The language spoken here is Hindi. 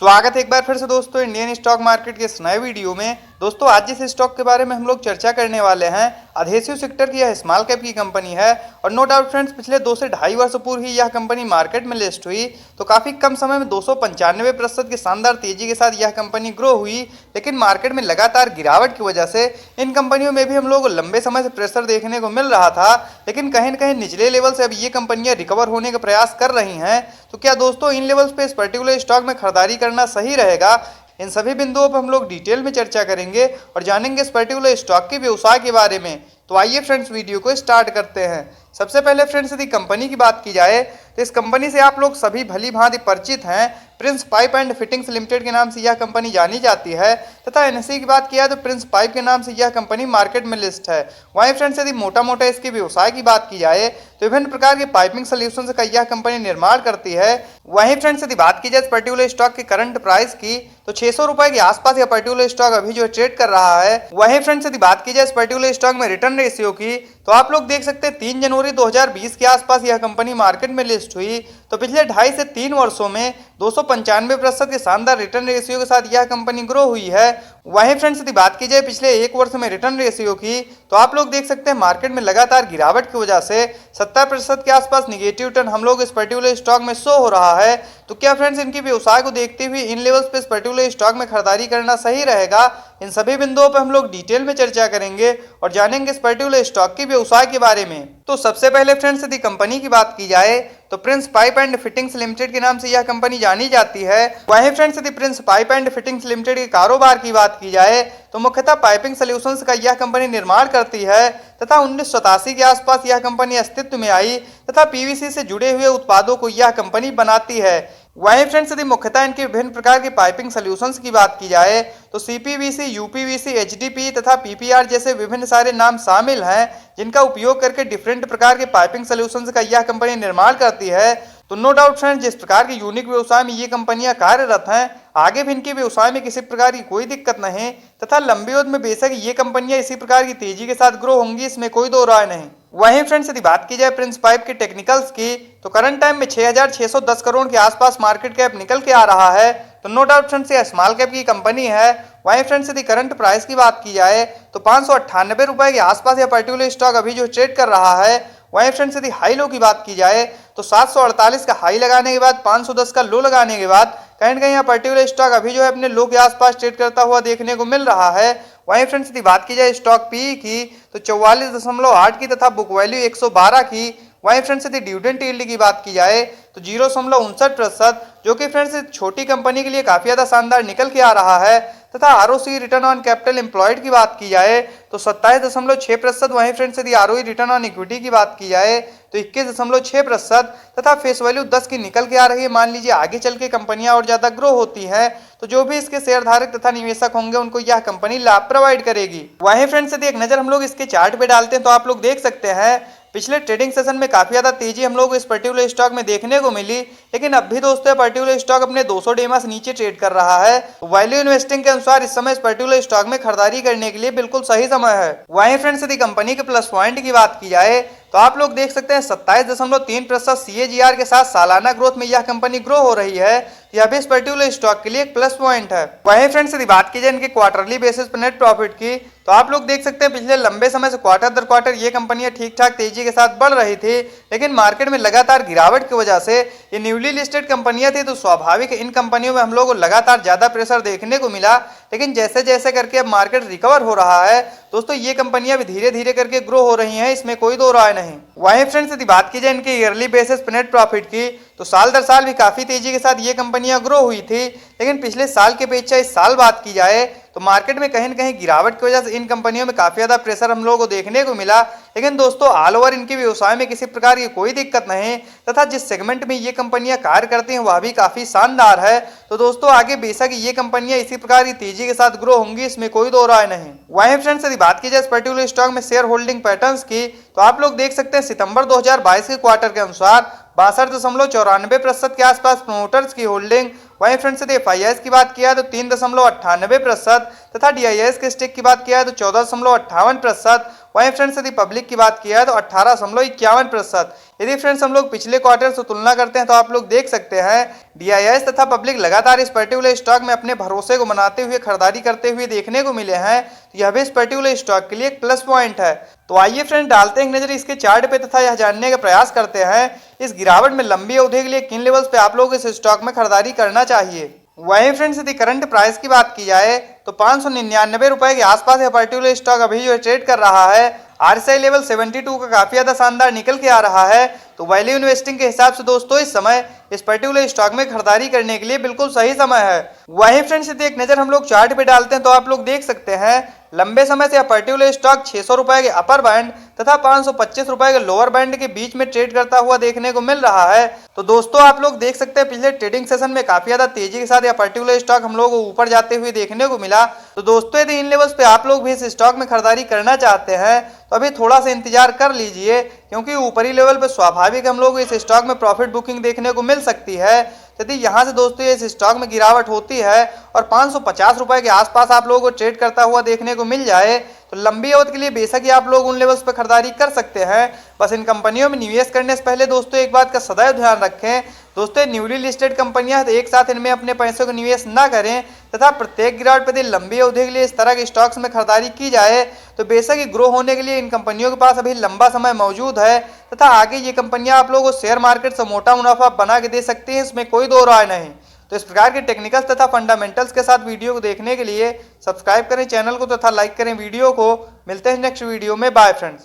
स्वागत है एक बार फिर से दोस्तों इंडियन स्टॉक मार्केट के इस नए वीडियो में। दोस्तों आज जिस स्टॉक के बारे में हम लोग चर्चा करने वाले हैं अधेसिव सेक्टर की यह स्मॉल कैप की कंपनी है और नो डाउट फ्रेंड्स पिछले 2 से ढाई वर्ष पूर्व ही यह कंपनी मार्केट में लिस्ट हुई तो काफ़ी कम समय में 295% की शानदार तेजी के साथ यह कंपनी ग्रो हुई। लेकिन मार्केट में लगातार गिरावट की वजह से इन कंपनियों में भी हम लोग लंबे समय से प्रेशर देखने को मिल रहा था, लेकिन कहीं न कहीं निचले लेवल से अब ये कंपनियां रिकवर होने का प्रयास कर रही हैं। तो क्या दोस्तों इन लेवल्स पे इस पर्टिकुलर स्टॉक में खरीदारी करना सही रहेगा? इन सभी बिंदुओं पर हम लोग डिटेल में चर्चा करेंगे और जानेंगे इस पर्टिकुलर स्टॉक के व्यवसाय के बारे में। तो आइए फ्रेंड्स वीडियो को स्टार्ट करते हैं। सबसे पहले फ्रेंड्स यदि कंपनी की बात की जाए तो इस कंपनी से आप लोग सभी भली भांति परिचित हैं। Prince pipe and fittings limited के नाम से यह कंपनी जानी जाती है तथा एनएसई की बात किया तो प्रिंस पाइप के नाम से यह कंपनी मार्केट में लिस्ट है। वहीं फ्रेंड्स यदि मोटा मोटा इसके व्यवसाय की बात की जाए तो विभिन्न प्रकार के पाइपिंग सोल्यूशन का यह कंपनी निर्माण करती है। वहीं फ्रेंड्स यदि बात की जाए इस पर्टिकुलर स्टॉक के करंट प्राइस की तो 600 रुपए के आसपास यह पर्टिकुलर स्टॉक अभी जो ट्रेड कर रहा है। वहीं फ्रेंड्स यदि बात की जाए इस पर्टिकुलर स्टॉक में रिटर्न रेशियो की तो आप लोग देख सकते हैं 3 जनवरी 2020 के आसपास यह कंपनी मार्केट में लिस्ट हुई तो पिछले 2.5 से 3 वर्षों में 295% के शानदार रिटर्न रेशियो के साथ यह कंपनी ग्रो हुई है। वहीं फ्रेंड्स यदि बात की जाए पिछले 1 वर्ष में रिटर्न रेशियो की तो आप लोग देख सकते हैं मार्केट में लगातार गिरावट की वजह से 70% के आसपास निगेटिव रिटर्न हम लोग इस पर्टिकुलर स्टॉक में शो हो रहा है। तो क्या फ्रेंड्स इनकी व्यवसाय को देखते हुए इन लेवल्स पे इस पर्टिकुलर स्टॉक में खरीदारी करना सही रहेगा? इन सभी बिंदुओं पर हम लोग डिटेल में चर्चा करेंगे और जानेंगे इस पर्टिकुलर स्टॉक के व्यवसाय के बारे में। तो सबसे पहले फ्रेंड्स यदि कंपनी की बात की जाए तो Prince pipe and fittings limited के नाम से यह कंपनी जानी जाती है। वहीं फ्रेंड्स यदि Prince pipe and fittings limited के कारोबार की बात की जाए तो मुख्यतः पाइपिंग सॉल्यूशंस का यह कंपनी निर्माण करती है तथा 1987 के आसपास यह कंपनी अस्तित्व में आई तथा पीवीसी से जुड़े हुए उत्पादों को यह कंपनी बनाती है। वहीं फ्रेंड्स यदि मुख्यतः इनके विभिन्न प्रकार के पाइपिंग सॉल्यूशंस की बात की जाए तो सीपीवीसी, यूपीवीसी, एचडीपी तथा पीपीआर जैसे विभिन्न सारे नाम शामिल हैं जिनका उपयोग करके डिफरेंट प्रकार के पाइपिंग सॉल्यूशंस का यह कंपनी निर्माण करती है। तो नो डाउट फ्रेंड्स जिस प्रकार की यूनिक व्यवसाय में ये कंपनियां कार्यरत हैं आगे भी इनके व्यवसाय में किसी प्रकार की कोई दिक्कत नहीं तथा लंबी अवधि में बेशक ये कंपनियां इसी प्रकार की तेजी के साथ ग्रो होंगी, इसमें कोई दो राय नहीं। वहीं फ्रेंड्स यदि बात की जाए प्रिंस पाइप के टेक्निकल्स की तो करंट टाइम में 6610 करोड़ के आसपास मार्केट कैप निकल के आ रहा है। तो नो डाउट फ्रेंड्स ये स्मॉल कैप की कंपनी है। वहीं फ्रेंड्स यदि करंट प्राइस की बात की जाए तो 598 रुपए के आसपास यह पर्टिकुलर स्टॉक अभी जो ट्रेड कर रहा है। वहीं फ्रेंड्स यदि हाई लो की बात की जाए तो 748 का हाई लगाने के बाद 510 का लो लगाने के बाद कहीं न कहीं यह पर्टिकुलर स्टॉक अभी जो है अपने लो के आसपास ट्रेड करता हुआ देखने को मिल रहा है। वहीं फ्रेंड्स यदि बात की जाए स्टॉक पी की तो 44.8 की तथा बुक वैल्यू 112 की। वहीं फ्रेंड्स यदि डिविडेंड यील्ड की बात की जाए तो 0.59% जो कि फ्रेंड्स छोटी कंपनी के लिए काफ़ी ज़्यादा शानदार निकल के आ रहा है तथा ROC return on capital employed की बात की जाए तो 27.6%। वहीं फ्रेंड्स यदि आरओई रिटर्न ऑन इक्विटी की बात की जाए तो 21.6% तथा फेस वैल्यू 10 की निकल के आ रही है। मान लीजिए आगे चल के कंपनियां और ज़्यादा ग्रो होती हैं तो जो भी इसके शेयरधारक तथा निवेशक होंगे उनको यह कंपनी लाभ प्रोवाइड करेगी। वहीं फ्रेंड्स यदि एक नज़र हम लोग इसके चार्ट पे डालते हैं तो आप लोग देख सकते हैं पिछले ट्रेडिंग सेशन में काफी ज्यादा तेजी हम लोग इस पर्टिकुलर स्टॉक में देखने को मिली, लेकिन अब भी दोस्तों पर्टिकुलर स्टॉक अपने 200 डेमा से नीचे ट्रेड कर रहा है। वैल्यू इन्वेस्टिंग के अनुसार इस समय इस पर्टिकुलर स्टॉक में खरीदारी करने के लिए बिल्कुल सही समय है। वहीं फ्रेंड्स यदि कंपनी के प्लस पॉइंट की बात की जाए तो आप लोग देख सकते हैं 27.3% CAGR के साथ सालाना ग्रोथ में यह कंपनी ग्रो हो रही है। यह भी इस पर्टिकुलर स्टॉक के लिए एक प्लस पॉइंट है। वहीं फ्रेंड्स यदि बात की जाए इनके क्वार्टरली बेसिस पर नेट प्रॉफिट की तो आप लोग देख सकते हैं पिछले लंबे समय से क्वार्टर दर क्वार्टर ये कंपनियां ठीक ठाक तेजी के साथ बढ़ रही थी, लेकिन मार्केट में लगातार गिरावट की वजह से ये न्यूली लिस्टेड कंपनियां थी तो स्वाभाविक इन कंपनियों में हम लोग को लगातार ज्यादा प्रेशर देखने को मिला। लेकिन जैसे जैसे करके अब मार्केट रिकवर हो रहा है दोस्तों ये कंपनियां भी धीरे धीरे करके ग्रो हो रही हैं, इसमें कोई दो राय नहीं। वहीं फ्रेंड्स यदि बात की जाए इनके ईयरली बेसिस पर नेट प्रॉफिट की तो साल दर साल भी काफी तेजी के साथ ये कंपनियां ग्रो हुई थी, लेकिन पिछले साल के अपेक्षा इस साल बात की जाए तो मार्केट में कहीं न कहीं गिरावट की वजह से इन कंपनियों में काफी ज्यादा प्रेशर हम लोगों को देखने को मिला। लेकिन दोस्तों ऑल ओवर इनके व्यवसाय में किसी प्रकार की कोई दिक्कत नहीं तथा जिस सेगमेंट में ये कंपनियां कार्य करती हैं वह भी काफी शानदार है। तो दोस्तों आगे बेशक ये कंपनियां इसी प्रकार की तेजी के साथ ग्रो होंगी, इसमें कोई दो राय नहीं। वहीं फ्रेंड्स यदि बात की जाए इस पर्टिकुलर स्टॉक में शेयर होल्डिंग पैटर्न्स की तो आप लोग देख सकते हैं सितंबर 2022 के क्वार्टर के अनुसार 62.94% के आसपास प्रमोटर्स की होल्डिंग वहीं फ्रेंड्स यदि FIS की बात किया तो 3.98% तथा DIS के स्टेक की बात किया तो 14.58%। वहीं फ्रेंड्स यदि पब्लिक की बात किया तो 18.51%। यदि फ्रेंड्स हम लोग पिछले क्वार्टर से तुलना करते हैं तो आप लोग देख सकते हैं DIS तथा पब्लिक लगातार इस पर्टिकुलर स्टॉक में अपने भरोसे को बनाते हुए खरीदारी करते हुए देखने को मिले हैं, तो यह भी इस पर्टिकुलर स्टॉक के लिए एक प्लस पॉइंट है। तो आइए फ्रेंड डालते हैं एक नजर इसके चार्ट पे तथा यह जानने का प्रयास करते हैं इस गिरावट में लंबी अवधि के लिए किन लेवल्स पे आप लोग इस स्टॉक में खरीदारी करना चाहिए। वहीं फ्रेंड्स यदि करंट प्राइस की बात की जाए तो 599 रुपए के आसपास यह पर्टिकुलर स्टॉक अभी जो ट्रेड कर रहा है। RSI लेवल 72 का काफी ज्यादा शानदार निकल के आ रहा है, तो वैल्यू इन्वेस्टिंग के हिसाब से दोस्तों इस समय इस पर्टिकुलर स्टॉक में खरीदारी करने के लिए बिल्कुल सही समय है। वहीं फ्रेंड्स यदि एक नजर हम लोग चार्ट पे डालते हैं तो आप लोग देख सकते हैं लंबे समय से यह पर्टिकुलर स्टॉक 600 रुपए के अपर बैंड तथा 525 रुपए के लोअर बैंड के बीच में ट्रेड करता हुआ देखने को मिल रहा है। तो दोस्तों आप लोग देख सकते हैं पिछले ट्रेडिंग सेशन में काफी ज्यादा तेजी के साथ यह पर्टिकुलर स्टॉक हम लोग को ऊपर जाते हुए देखने को मिला। तो दोस्तों यदि इन लेवल्स पे आप लोग भी इस स्टॉक में खरीदारी करना चाहते हैं तो अभी थोड़ा सा इंतजार कर लीजिए, क्योंकि ऊपरी लेवल पे स्वाभाविक हम लोग इस स्टॉक में प्रॉफिट बुकिंग देखने को मिल सकती है। यदि यहाँ से दोस्तों इस स्टॉक में गिरावट होती है और 550 रुपए के आसपास आप लोगों को ट्रेड करता हुआ देखने को मिल जाए तो लंबी अवधि के लिए बेशक ही आप लोग उन लेवल्स पर खरीदारी कर सकते हैं। बस इन कंपनियों में निवेश करने से पहले दोस्तों एक बात का सदैव ध्यान रखें, दोस्तों न्यूली लिस्टेड कंपनियां तो एक साथ इनमें अपने पैसों को निवेश ना करें तथा प्रत्येक गिरावट पर लंबी अवधि के लिए इस तरह के स्टॉक्स में खरीदारी की जाए तो बेशक ही ग्रो होने के लिए इन कंपनियों के पास अभी लंबा समय मौजूद है तथा आगे ये कंपनियां आप लोगों को शेयर मार्केट से मोटा मुनाफा बना के दे सकती हैं, इसमें कोई दो राय नहीं। तो इस प्रकार के टेक्निकल्स तथा फंडामेंटल्स के साथ वीडियो को देखने के लिए सब्सक्राइब करें चैनल को तथा लाइक करें वीडियो को। मिलते हैं नेक्स्ट वीडियो में, बाय फ्रेंड्स।